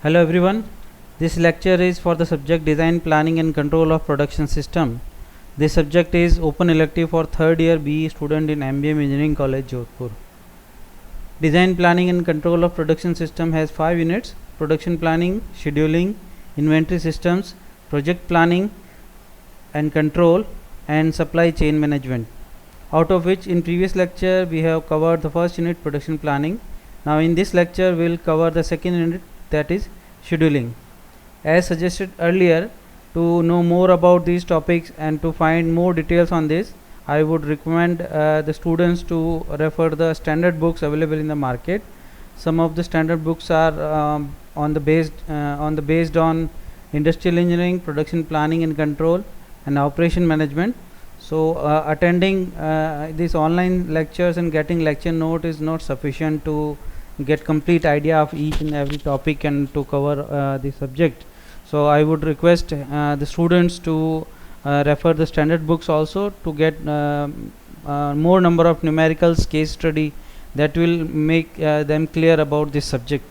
Hello everyone, this lecture is for the subject Design, Planning and Control of Production System. This subject is open elective for 3rd year BE student in MBM Engineering College, Jodhpur. Design, Planning and Control of Production System has 5 units: Production Planning, Scheduling, Inventory Systems, Project Planning and Control, and Supply Chain Management. Out of which in previous lecture we have covered the first unit, Production Planning. Now in this lecture we will cover the second unit, that is scheduling. As suggested earlier, to know more about these topics and to find more details on this, I would recommend the students to refer the standard books available in the market. Some of the standard books are based on industrial engineering, production planning and control, and operation management. So attending these online lectures and getting lecture note is not sufficient to get complete idea of each and every topic and to cover the subject. So I would request the students to refer the standard books also to get more number of numericals, case study that will make them clear about this subject.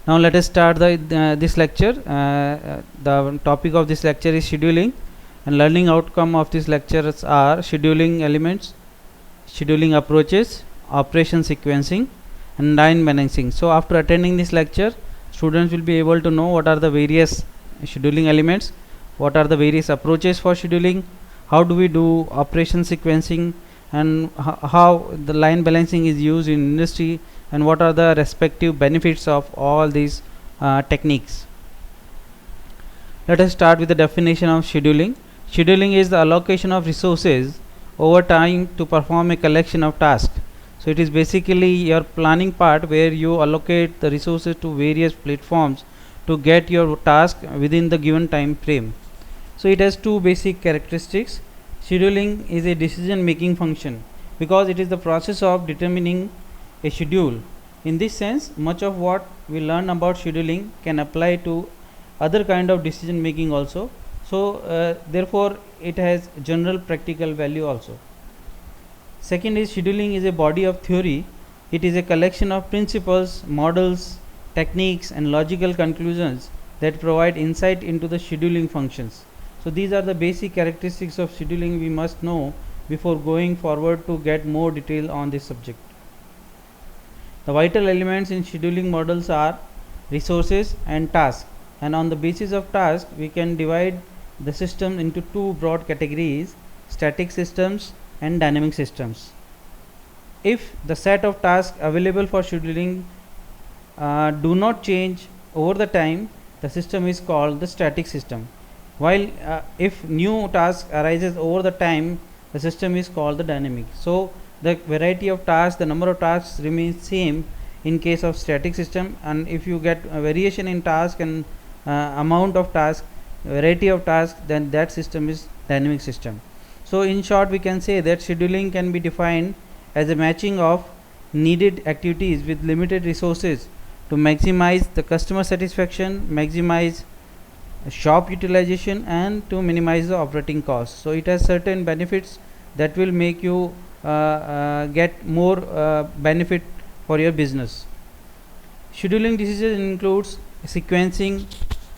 Now let us start this lecture. The topic of this lecture is scheduling, and learning outcome of these lectures are scheduling elements, scheduling approaches, operation sequencing, and line balancing. So after attending this lecture, students will be able to know what are the various scheduling elements, what are the various approaches for scheduling, how do we do operation sequencing, and how the line balancing is used in industry, and what are the respective benefits of all these techniques. Let us start with the definition of scheduling. Scheduling is the allocation of resources over time to perform a collection of tasks. So it is basically your planning part where you allocate the resources to various platforms to get your task within the given time frame. So it has two basic characteristics. Scheduling is a decision making function because it is the process of determining a schedule. In this sense, much of what we learn about scheduling can apply to other kind of decision making also. So therefore it has general practical value also. Second is, scheduling is a body of theory. It is a collection of principles, models, techniques and logical conclusions that provide insight into the scheduling functions. So these are the basic characteristics of scheduling we must know before going forward to get more detail on this subject. The vital elements in scheduling models are resources and tasks, and on the basis of task we can divide the system into two broad categories: static systems and dynamic systems. If the set of tasks available for scheduling do not change over the time, the system is called the static system, while if new task arises over the time, the system is called the dynamic. So the variety of tasks, the number of tasks remains same in case of static system, and if you get a variation in task and amount of task, variety of tasks, then that system is dynamic system. So in short, we can say that scheduling can be defined as a matching of needed activities with limited resources to maximize the customer satisfaction, maximize shop utilization, and to minimize the operating costs. So it has certain benefits that will make you get more benefit for your business. Scheduling decision includes sequencing,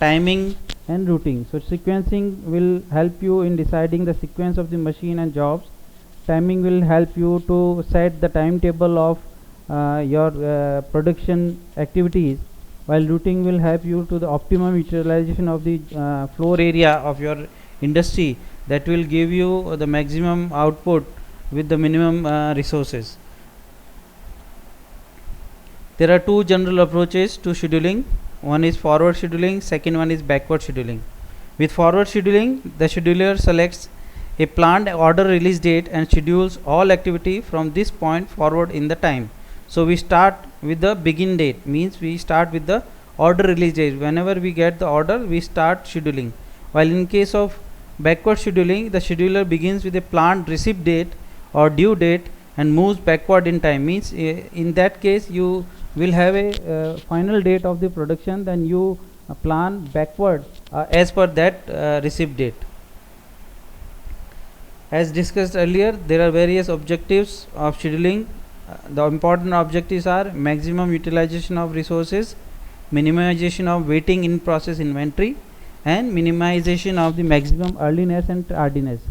timing and routing. So sequencing will help you in deciding the sequence of the machine and jobs. Timing will help you to set the timetable of your production activities, while routing will help you to the optimum utilization of the floor area of your industry, that will give you the maximum output with the minimum resources. There are two general approaches to scheduling. One is forward scheduling, second one is backward scheduling. With forward scheduling, the scheduler selects a planned order release date and schedules all activity from this point forward in the time. So we start with the begin date, means we start with the order release date. Whenever we get the order, we start scheduling. While in case of backward scheduling, the scheduler begins with a planned receipt date or due date and moves backward in time, means in that case you will have a final date of the production, then you plan backward as per that receipt date. As discussed earlier, there are various objectives of scheduling The important objectives are maximum utilization of resources, minimization of waiting in process inventory, and minimization of the maximum earliness and tardiness.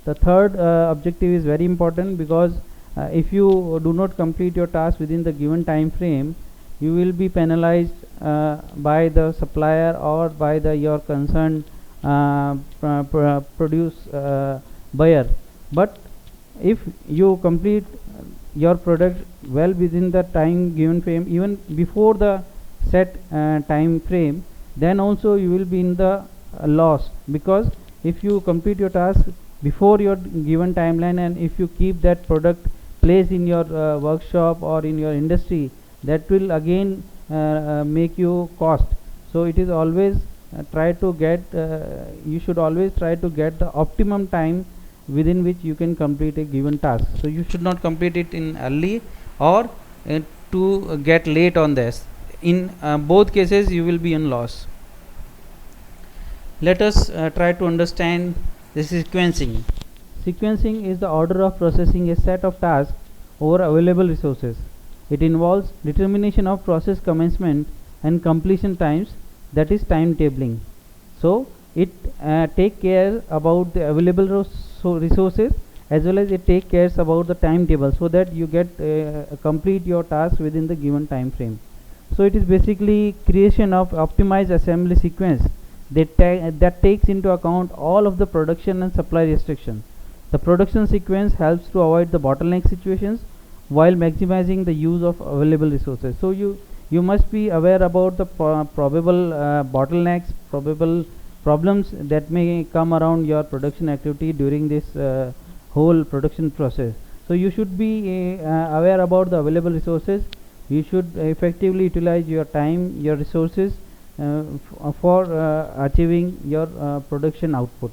The third objective is very important, because if you do not complete your task within the given time frame, you will be penalized by the supplier or by the your concerned produce buyer. But if you complete your product well within the time given frame, even before the set time frame, then also you will be in the loss, because if you complete your task before your given timeline, and if you keep that product placed in your workshop or in your industry, that will again make you cost. So it is always try to get you should always try to get the optimum time within which you can complete a given task. So you should not complete it in early or to get late on this. In both cases you will be in loss. Let us try to understand the sequencing. Sequencing is the order of processing a set of tasks over available resources. It involves determination of process commencement and completion times, that is timetabling. So it take care about the available resources, as well as it take cares about the timetable, so that you get complete your task within the given time frame. So it is basically creation of optimized assembly sequence that takes into account all of the production and supply restrictions. The production sequence helps to avoid the bottleneck situations while maximizing the use of available resources. So you must be aware about the probable bottlenecks, probable problems that may come around your production activity during this whole production process. So you should be aware about the available resources. You should effectively utilize your time, your resources for achieving your production output.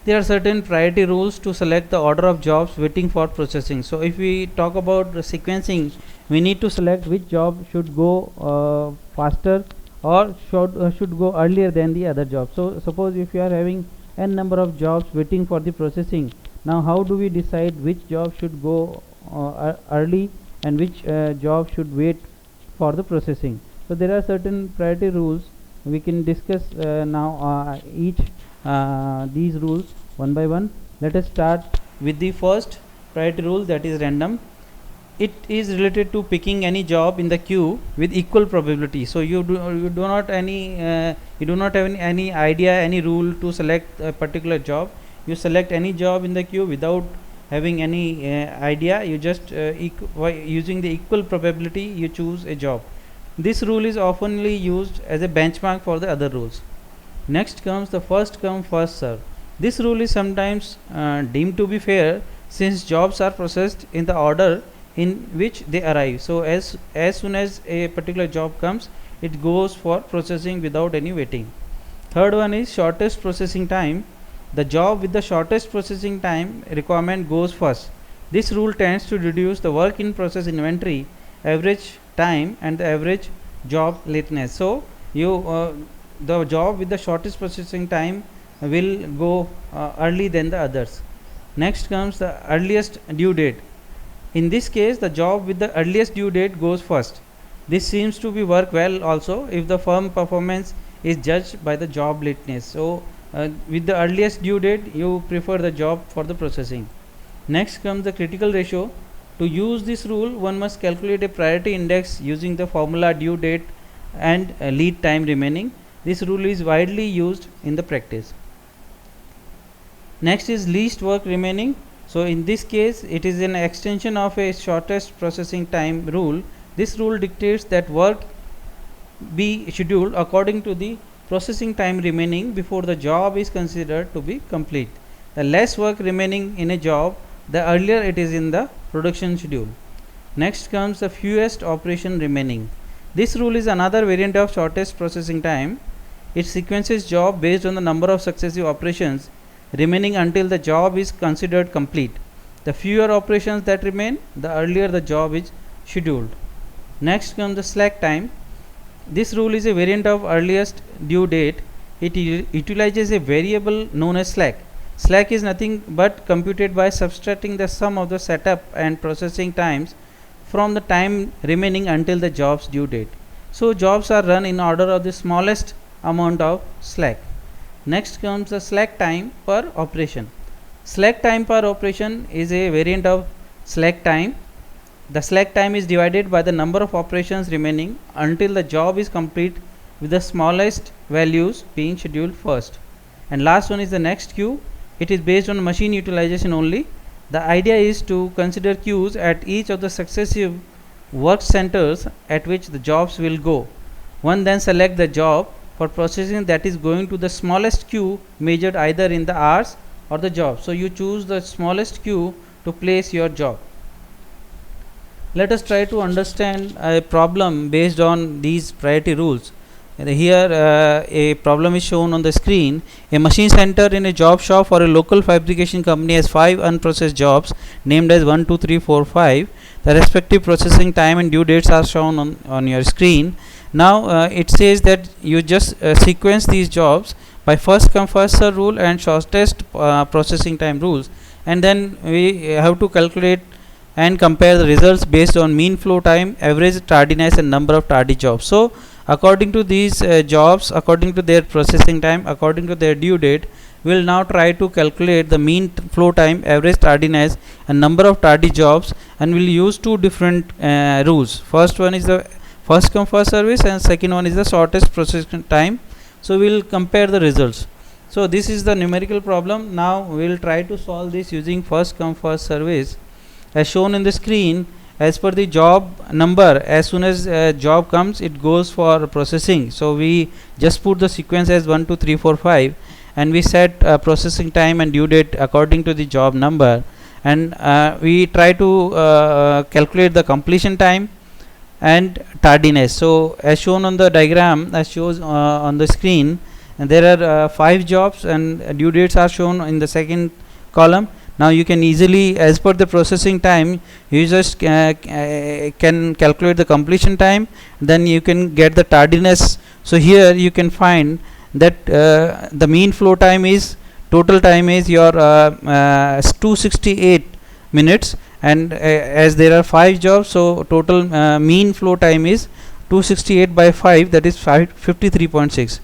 There are certain priority rules to select the order of jobs waiting for processing. So if we talk about the sequencing, we need to select which job should go faster or should go earlier than the other job. So suppose if you are having n number of jobs waiting for the processing, now how do we decide which job should go early and which job should wait for the processing? So there are certain priority rules. We can discuss now each these rules one by one. Let us start with the first priority rule, that is random. It is related to picking any job in the queue with equal probability. So you do not have any idea, any rule to select a particular job. You select any job in the queue without having any idea. You just using the equal probability you choose a job. This rule is oftenly used as a benchmark for the other rules. Next comes the first come first serve. This rule is sometimes deemed to be fair, since jobs are processed in the order in which they arrive. So as soon as a particular job comes, it goes for processing without any waiting. Third one is shortest processing time. The job with the shortest processing time requirement goes first. This rule tends to reduce the work in process inventory, average time, and the average job lateness. So the job with the shortest processing time will go early than the others. Next comes the earliest due date. In this case, the job with the earliest due date goes first. This seems to be work well also if the firm performance is judged by the job lateness. So with the earliest due date, you prefer the job for the processing. Next comes the critical ratio. To use this rule, one must calculate a priority index using the formula due date and lead time remaining. This rule is widely used in the practice. Next is least work remaining. So in this case, it is an extension of a shortest processing time rule. This rule dictates that work be scheduled according to the processing time remaining before the job is considered to be complete. The less work remaining in a job, the earlier it is in the production schedule. Next comes the fewest operation remaining. This rule is another variant of shortest processing time. It sequences job based on the number of successive operations remaining until the job is considered complete. The fewer operations that remain, the earlier the job is scheduled. Next comes the slack time. This rule is a variant of earliest due date. It utilizes a variable known as slack. Slack is nothing but computed by subtracting the sum of the setup and processing times from the time remaining until the job's due date. So jobs are run in order of the smallest amount of slack. Next comes the slack time per operation. Slack time per operation is a variant of slack time. The slack time is divided by the number of operations remaining until the job is complete, with the smallest values being scheduled first. And last one is the next queue. It is based on machine utilization only. The idea is to consider queues at each of the successive work centers at which the jobs will go. One then select the job for processing that is going to the smallest queue, measured either in the hours or the job. So you choose the smallest queue to place your job. Let us try to understand a problem based on these priority rules. Here a problem is shown on the screen. A machine center in a job shop for a local fabrication company has 5 unprocessed jobs named as 1, 2, 3, 4, 5. The respective processing time and due dates are shown on your screen. Now it says that you just sequence these jobs by first come first serve rule and shortest processing time rules, and then we have to calculate and compare the results based on mean flow time, average tardiness and number of tardy jobs. So according to these jobs, according to their processing time, according to their due date, we will now try to calculate the mean flow time, average tardiness and number of tardy jobs, and we will use two different rules. First one is the first come first service and second one is the shortest processing time. So we will compare the results. So this is the numerical problem. Now we will try to solve this using first come first service. As shown in the screen, as per the job number, as soon as job comes, it goes for processing. So we just put the sequence as 1, 2, 3, 4, 5 and we set processing time and due date according to the job number, and we try to calculate the completion time and tardiness. So as shown on the diagram, as shows on the screen, and there are 5 jobs and due dates are shown in the second column. Now you can easily, as per the processing time, you just can calculate the completion time, then you can get the tardiness. So here you can find that the mean flow time is, total time is your 268 minutes, and as there are 5 jobs, so total mean flow time is 268 by 5, that is 53.6.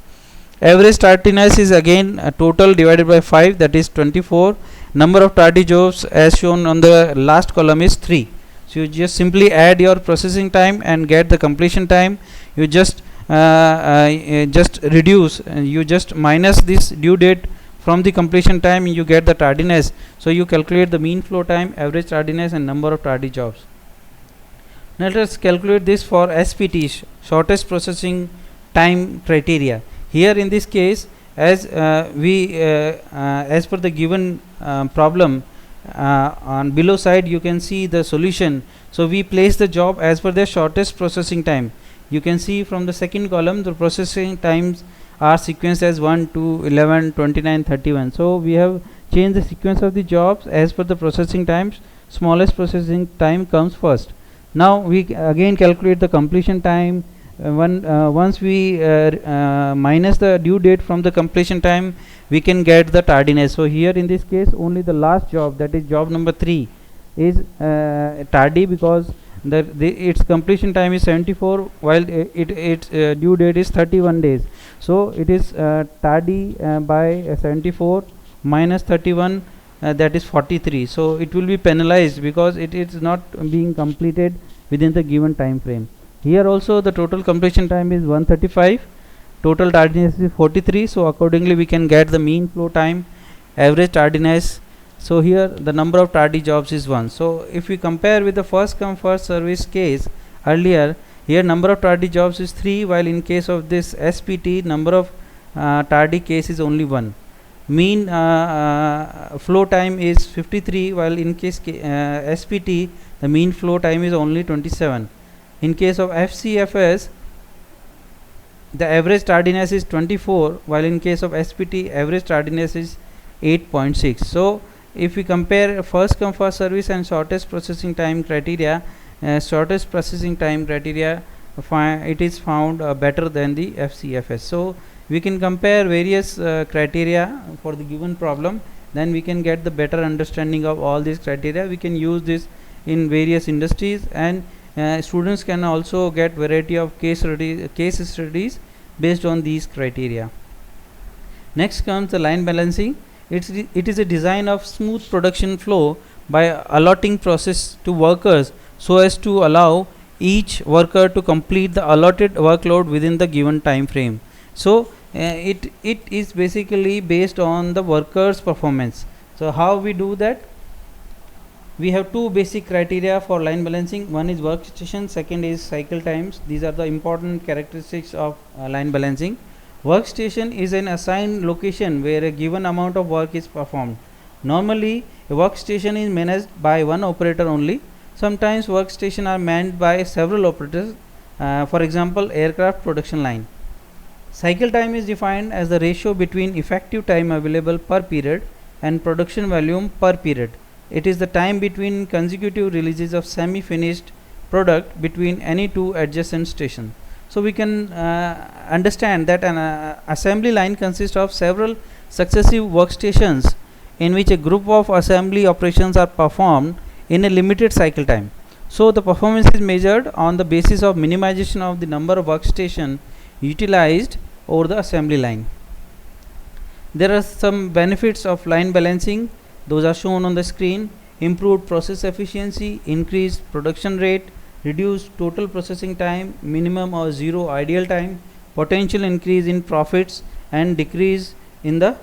Average tardiness is again total divided by 5, that is 24. Number of tardy jobs as shown on the last column is 3. So you just simply add your processing time and get the completion time. You just reduce, you just minus this due date from the completion time, you get the tardiness. So you calculate the mean flow time, average tardiness and number of tardy jobs. Now let us calculate this for SPT, shortest processing time criteria. Here in this case, as as per the given problem on below side, you can see the solution. So we place the job as per the shortest processing time. You can see from the second column the processing times are sequenced as 1, 2, 11, 29, 31. So we have changed the sequence of the jobs as per the processing times. Smallest processing time comes first. Now we again calculate the completion time. Once we minus the due date from the completion time, we can get the tardiness. So here in this case, only the last job, that is job number 3, is tardy, because its completion time is 74 while its due date is 31 days. So it is tardy by 74 minus 31, that is 43. So it will be penalized because it is not being completed within the given time frame. Here also the total completion time is 135, total tardiness is 43. So accordingly we can get the mean flow time, average tardiness. So here the number of tardy jobs is 1. So if we compare with the first come first service case earlier, here number of tardy jobs is 3, while in case of this SPT, number of tardy case is only 1. Mean flow time is 53, while in case SPT the mean flow time is only 27. In case of FCFS, the average tardiness is 24, while in case of SPT average tardiness is 8.6. So if we compare first come first service and shortest processing time criteria, shortest processing time criteria it is found better than the FCFS. So we can compare various criteria for the given problem then we can get the better understanding of all these criteria. We can use this in various industries, and students can also get variety of case studies based on these criteria. Next comes the line balancing. It is a design of smooth production flow by allotting process to workers so as to allow each worker to complete the allotted workload within the given time frame. So it is basically based on the workers performance. So how we do that? We have two basic criteria for line balancing. One is workstation, second is cycle times. These are the important characteristics of line balancing. Workstation is an assigned location where a given amount of work is performed. Normally a workstation is managed by one operator only. Sometimes workstations are manned by several operators, for example aircraft production line. Cycle time is defined as the ratio between effective time available per period and production volume per period. It is the time between consecutive releases of semi-finished product between any two adjacent stations. So we can understand that an assembly line consists of several successive workstations in which a group of assembly operations are performed in a limited cycle time. So the performance is measured on the basis of minimization of the number of workstations utilized over the assembly line. There are some benefits of line balancing. Those are shown on the screen. Improved process efficiency, increased production rate, reduced total processing time, minimum or zero ideal time, potential increase in profits, and decrease in the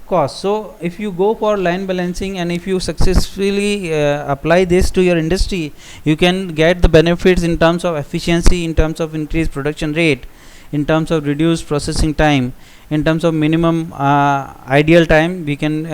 cost. So if you go for line balancing and if you successfully apply this to your industry, you can get the benefits in terms of efficiency, in terms of increased production rate, in terms of reduced processing time, in terms of minimum ideal time. We can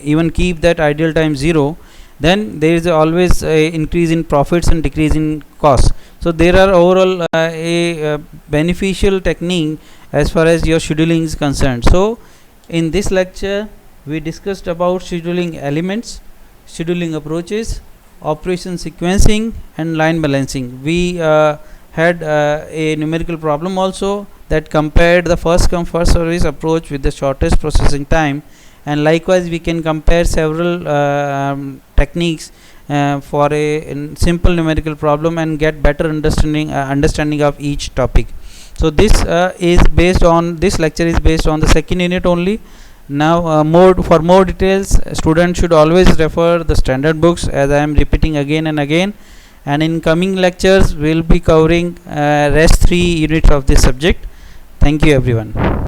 even keep that ideal time 0. Then there is always a increase in profits and decrease in cost. So there are overall a beneficial technique as far as your scheduling is concerned. So in this lecture we discussed about scheduling elements, scheduling approaches, operation sequencing, and line balancing. We had a numerical problem also that compared the first come first service approach with the shortest processing time, and likewise we can compare several techniques for a simple numerical problem and get better understanding of each topic. So this is based on, this lecture is based on the second unit only. Now for more details, students should always refer the standard books, as I am repeating again and again, and in coming lectures we will be covering rest 3 units of this subject. Thank you everyone.